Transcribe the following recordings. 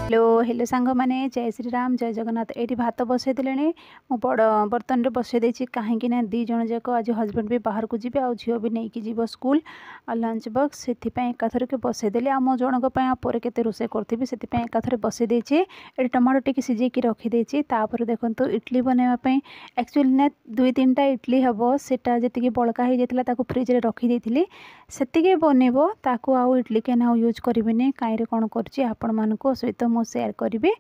Hello hello सांग माने जय श्री राम जय जगन्नाथ। ये भात बसई देले मु बड़ बर्तन में बसई देछि कहीं ना दी जन जाक आज हजबैंड भी बाहर को जी आ झील भी नहीं जीव स्कूल आ लंच बॉक्स से एकाथर के बसई देली आ मो जनक पर केते रोसे करी से एकाथर बसई देछि। ये टमाटो टिके सिझेकी रखी तापर देखो इडली बनवाई एक्चुअली ना 2-3टा इडली हम सेटा जी बड़का हो जाता फ्रिज में रखी से बनइब ताकू आउ इडली कैन आउ यूज करी कहीं कौन कर सहित मु शेयर करी।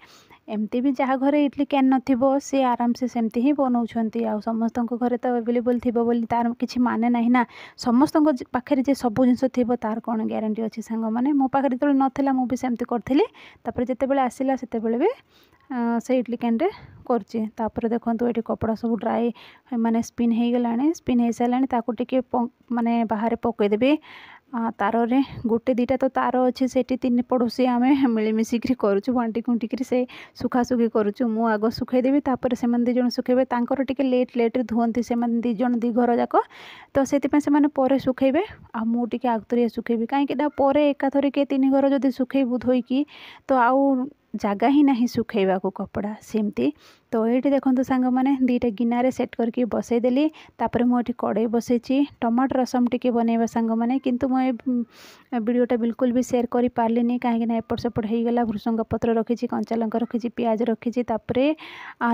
एमती भी जहाँ घरे इडली कैन नथिबो से आराम से सेमती ही बनाउछंती आ समस्त घरे तो अवेलेबल थिबो बोली तार किछि माने नहीं ना समस्त पाखे जे सब जिनस थिबो तार कौन ग्यारंटी अच्छी सांग माने मो पाखे जो नथिला मु भी सेमती करथिली तापर जेतेबेले आसिला सेतेबेले भी से इडली कैन रे करछि। तापर देखंतु एठी कपड़ा सब ड्राई माने स्पिन हो गलानी स्पिन हो सारानी ताको टिके माने बाहर पकई देबे तार रे गोटे 2टा तो तार अच्छे से 3 पड़ोसी आम मिलमिशिक करुँ बांटी कुंटिक से सुखासुखी करुँ मु आग सुखईदेवी तापर से 2 जन सुखेबे तांकर टिके लेट लेट धुवंती से 2 जन 2 घर जाक तो से पर सुखेबे आ मु टिके आगतरिया सुखेबी कहीं पर एकाथर के 3 घर जदि सुखेबू धोईकी तो आउ जगह ही नहीं सुखेबा को कपड़ा सेमती। तो ये देखो सांग मैंने 2टा गिनारे सेट करके बसईदेली तापर मुझे कड़े बसई टमाटर रसम टिके बनइबा सांग मैंने किंतु वीडियोटा बिल्कुल भी शेयर कर पार्लिनी कहीं एपट सेपट हो गला। भृसंग पत्र रखी कंचा लंका रखी पियाज रखी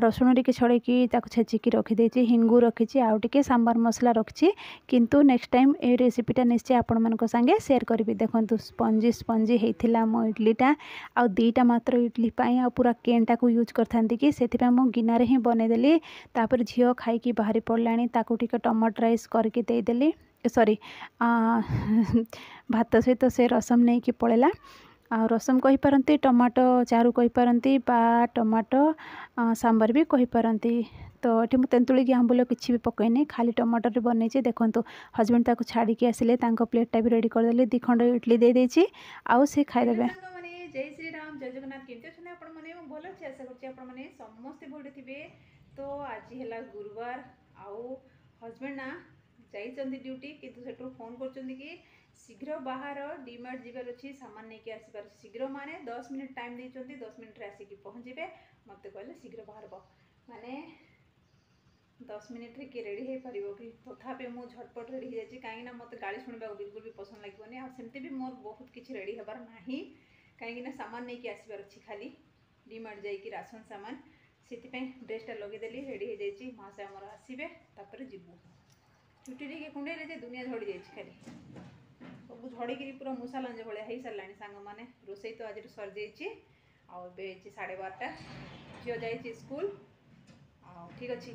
रसुण टिके छड़ेकी छेचिकी रखीदे हिंगू रखी आउ टिके सांबार मसला रखी किंतु नेक्स्ट टाइम ये रेसिपीटा निश्चय आपण मान संगे शेयर करी। देखो स्पंजी स्पंजी होता मो इडलीटा आ 2टा मात्र इडली आ पूरा केनटा को यूज करथांती कि से गिनारे ही बनईदेली तापर झील खाई बाहरी पड़लानी ताकू टिके टमाटर राइस करके देदेली सॉरी भात सहित से रसम नहीं कि पड़ेला आ रसम कही पारंती टमाटो चारू कही पारंती बा टमाटो सांबार भी कही पारंती। तो ये मुझे तेंतुली कि आंबुल किसी भी पकईनी खाली टमाटर बनई देखो हजबैंड ताको छाड़ी आसिले प्लेटा भी रेडी करदेली 2 खंड इडली दे देछि आउ से खाईदेबे। जय श्री राम जय जगन्नाथ केमती अच्छे आपण मैंने भल अच्छे आशा करते समस्ते भोटे थे। तो आज है गुरुवार आउ हजबैंड ना जाइए ड्यूटी किंतु सेठू फोन कर शीघ्र बाहर डीमार्ट जीवार अच्छी सामान नहीं आसपार शीघ्र माने 10 मिनट टाइम देते 10 मिनट आसिक पहुँचे मत कहले शीघ्र बाहर माने 10 मिनट रे किए रेडी हो पार कि तथापि मु झटपट रेडी हो जाए कहीं मत गाड़ी शुणा बिल्कुल भी पसंद लगे आमती भी मोर बहुत किसी रेडी हबार ना कहीं सामान नहीं आसबार अच्छी खाली डीमार्ट जाइए राशन सामान से ड्रेसटा लगेदेली रेडी हो जाए महाशय आमर आसबे तापर जीवु चुटी टे कुंडे दुनिया झड़ी जाए खाली सब झड़ी पूरा मूसा लांज भाया हो सारा सांग मैंने रोसई तो आज सरी जाइए आए 12:30 झील जाइए स्कूल ठीक अच्छे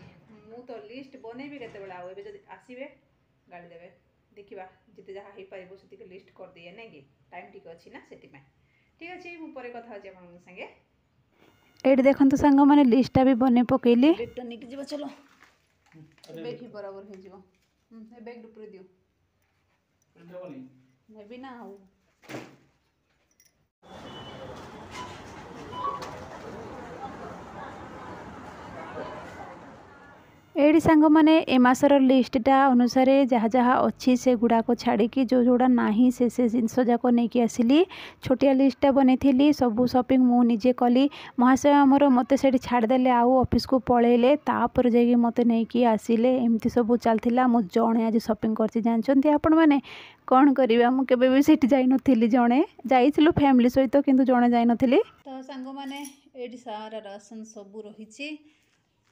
मु तो लिस्ट बनईबी केत आसबे गाड़ी देवे देखा जिते जहाँ हो पार से लिस्ट कर दिए ना कि टाइम टी अच्छी ना से ठीक अच्छे मुझे कथा अच्छे आप संगे ये देखो सांग मैंने लिस्टा भी बन पकईली बेगटा नहीं जीव चलो बेग ही बराबर हो बेग ऊपर दियो नेबी ना आउ एडी सांग माने ए मासर लिस्टटा अनुसार जहाँ जहाँ अच्छी से गुड़ाक छाड़ी जो जोड़ा नहीं से जिनस जाक नहीं आसिली छोटिया लिस्टा बनई सबू शॉपिंग मु निजे कली महाशय आमर मत से छाड़देले आउ ऑफिस को पलैले तापर जाकि मत नहीं आसिले एमती सब चलता मु जड़े आज शॉपिंग कर जानते आपण मैंने कौन करवा मुझे भी सीट जाइनी जड़े जाइलु फैमिली सहित किंतु जड़े जाइनी तो सांग मैंने ये सारा राशन सबू रही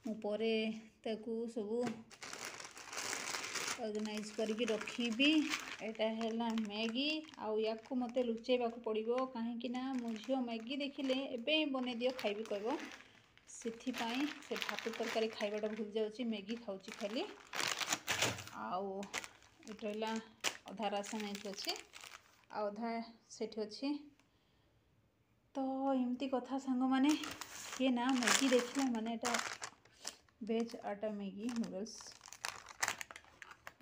मुझे ताकू सब ऑर्गेनाइज करके रखी यहाँ है मैगी आउ या मत लुचेबा पड़ो कहीं मो झी मैगी देखिले एवं बन दियो खाइबी कह से भात तरकारी खाइबाटा भूल जाऊँगी मैगी खाऊँ खाली आउ ये अधा राशन ये अच्छे अधा से अच्छी तो एमती कथा सांग मैंने ये ना मैगी देखिए माने वेज आटा मैगी नूडल्स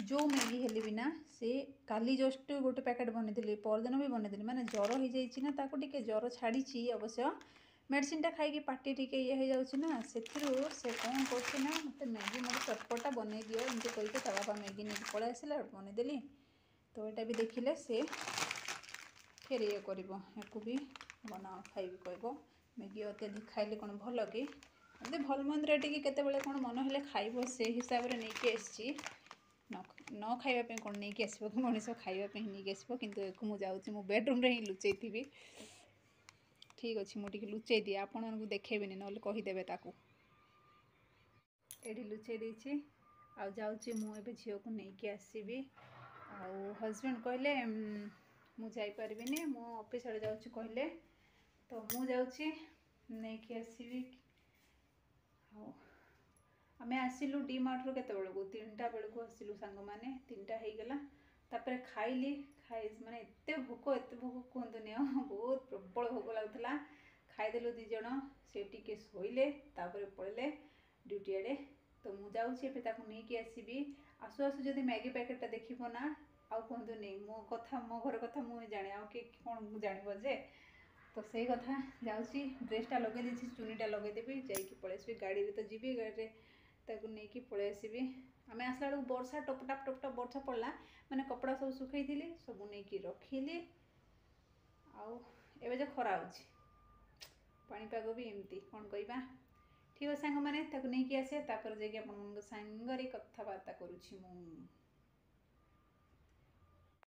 जो मैगी हेली भी ना से काली जस्ट गोटे पैकेट बनई परदिन भी बनई माने ज्वर हो जाइए ताको टिके ज्वर छाड़ी अवश्य मेडिसिन टा खाई पार्टी टिके ये हो जाऊँ ना से कौन कर मत मैगी मत चटपटा बनई दियो एमती कही ता बाबा मैगी नहीं पलि आसला बनईदेली तो यहाँ भी देखिले से फिर ये कर भी बनाओ खाइबी कह मैगी अत्यधिक खाइले कौन भल कि भल मंदरे टी केतबेले कौन मन हेले खाइब से हिसाब से नहीं आसी न खाइबा कौन नहीं आसो कि मनीष खाइबा नहीं आसो कि मुझे मो बेडरूम रे ही लुचई थी ठीक अच्छे मुझे लुचई दिए आपण को देखेबी ना कहीदेवे ताकू ये लुचई देछि आ जाऊँगी मुझे झील को लेकिन आसबि हजबैंड कहले मु जापरिनी मो ऑफिस आड़े जाऊँ कहले तो मु जाऊँगी नहीं आसबि आम आसिलु डी मार्ट रू केत बेलू 3टा बेलू आसिलु सांग मैंने 3टा होगला तापर खाइली खाई माने एत भोक कहतुनि बहुत प्रबल भोक लगुला खाईदेलु दीज से टी शोले पड़े ड्यूटी आड़े तो मुझे नहीं आसबि आसु आसु जब मैगी पैकेटा देखो ना आउ कहतुनि मो कथा मो घर कथा मुझे जाने आ कौन जान जे तो से कथा जाऊँगी ड्रेसटा लगे दी चुनीटा लगेदेवी जाकि पलैसबी गाड़ी तो जी गाड़ी नहीं पलि आसबि आम आसला बेलू वर्षा टपटाप वर्षा पड़ा मैंने कपड़ा सब सुखई थी सब नहीं रखिली आवे जो खरा पापाग भी एमती कौन कहवा ठीक है सांग मैंने नहीं आसे जाकि आप सांगरे कथबार्ता करुँची मु।